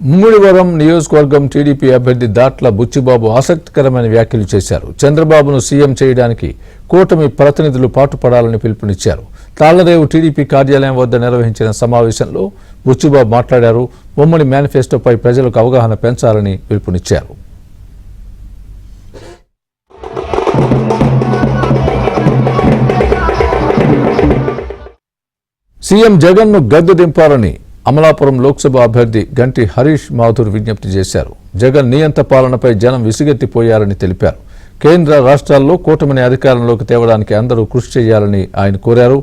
ముమ్మిడివరం నియోజకవర్గం టీడీపీ అభ్యర్థి దాట్ల బుచ్చిబాబు ఆసక్తికరమైన వ్యాఖ్యలు చేశారు. చంద్రబాబును సీఎం చేయడానికి కూటమి ప్రతినిధులు పాటుపడాలని పిలుపునిచ్చారు. తాళ్లరేవు టీడీపీ కార్యాలయం వద్ద నిర్వహించిన సమావేశంలో బుచ్చిబాబు మాట్లాడారు. ఉమ్మడి మేనిఫెస్టోపై ప్రజలకు అవగాహన పెంచాలని పిలుపునిచ్చారు. సీఎం జగన్ను గద్దె దింపాలని అమలాపురం లోక్సభ అభ్యర్థి గంటి హరీష్ మాథుర్ విజ్ఞప్తి చేశారు. జగన్ నియంత పాలనపై జనం విసిగెత్తిపోయారని తెలిపారు. కేంద్ర రాష్ట్రాల్లో కూటమిని అధికారంలోకి తేవడానికి అందరూ కృషి చేయాలని ఆయన కోరారు.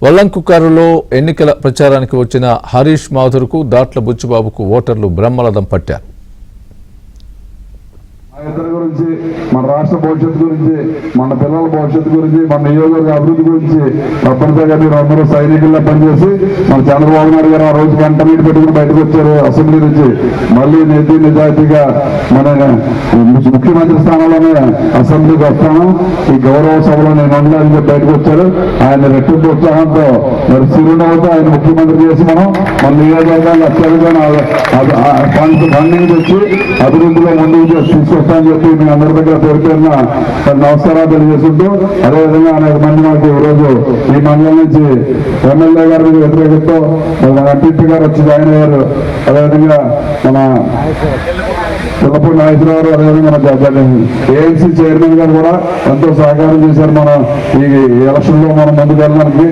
వల్లంకుకారులో ఎన్నికల ప్రచారానికి వచ్చిన హరీష్ మాథుర్కు దాట్ల బుచ్చిబాబుకు ఓటర్లు బ్రహ్మరథం పట్టారు. ఇద్దరి గురించి, మన రాష్ట్ర భవిష్యత్తు గురించి, మన పిల్లల భవిష్యత్తు గురించి, మన నియోజకవర్గ అభివృద్ధి గురించి తప్పనిసరిగా మీరు అందరూ సైనికుల్లో పనిచేసి మన చంద్రబాబు నాయుడు గారు ఆ రోజు గంట నీటి పెట్టుకుని బయటకు వచ్చారు. అసెంబ్లీ నుంచి మళ్ళీ నిజాయితీగా మన ముఖ్యమంత్రి స్థానంలోనే అసెంబ్లీకి వస్తాను, ఈ గౌరవ సభలో నేను ఉండాలని చెప్పి బయటకు వచ్చారు. ఆయన రెట్టింపు ఉత్సాహంతో మరి చిరునవ్వుతో ఆయన ముఖ్యమంత్రి చేసి మన నియోజకవర్గాన్ని అత్యధికంగా ఫండింగ్ తెచ్చి అభివృద్ధిలో ముందుకు తీసుకొస్తాను అని చెప్పి మీ అందరి దగ్గర పేరుపేరున నమస్కారాలు తెలియజేస్తుంటూ, అదేవిధంగా అనేక మంది మాకు ఈరోజు ఈ మండలం నుంచి ఎమ్మెల్యే గారి మీద వ్యతిరేకతతో మన ఎంపీ గారు వచ్చి జాయిన్ అయ్యారు. అదేవిధంగా మన పిల్లపూడి నాగేశ్వరరావు గారు, అదేవిధంగా మన ఏఎన్సీ చైర్మన్ గారు కూడా ఎంతో సహకారం చేశారు. మన ఈ ఎలక్షన్ లో మనం ముందుకు వెళ్ళడానికి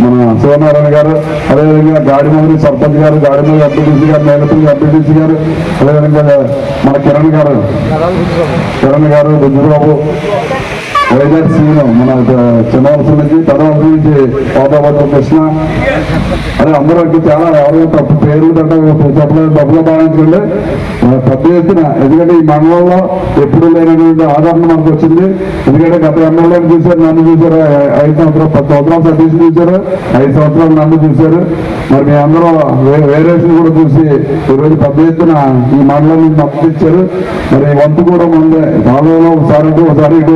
మన శివనారాయణ గారు, అదేవిధంగా గాడిమూరి సర్పంచ్ గారు, గాడిమూరి ఎంపీటీసీ గారు, మేలపల్లి ఎంపీటీసీ గారు, అదేవిధంగా మన కిరణ్ గారు, బుజ్జిబాబు, వైజాగ్ సీను, మన చిన్నవలస నుంచి తర్వాత నుంచి పాదాబాద్ కృష్ణ, అదే అందరూ చాలా ఎవరైనా తప్పు పేర్లు చెప్పలేదు, తప్పుగా భావించండి. పెద్ద ఎత్తున, ఎందుకంటే ఈ మండలంలో ఎప్పుడు లేనటువంటి ఆదరణ మనకు వచ్చింది. ఎందుకంటే గత ఎమ్మెల్యేని చూశారు, నన్ను చూశారు, 5 సంవత్సరాలు 10 సంవత్సరాలు సతీష్ చూశారు, 5 సంవత్సరాలు నన్ను చూశారు. మరి మీ అందరూ వేరేషన్ కూడా చూసి ఈరోజు పెద్ద ఎత్తున ఈ మండలాన్ని మద్దతు ఇచ్చారు. మరి వంతు కూడా ముందే కాలంలో ఒకసారి ఇటు ఒకసారి ఇటు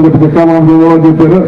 చెప్పి చెప్పారు.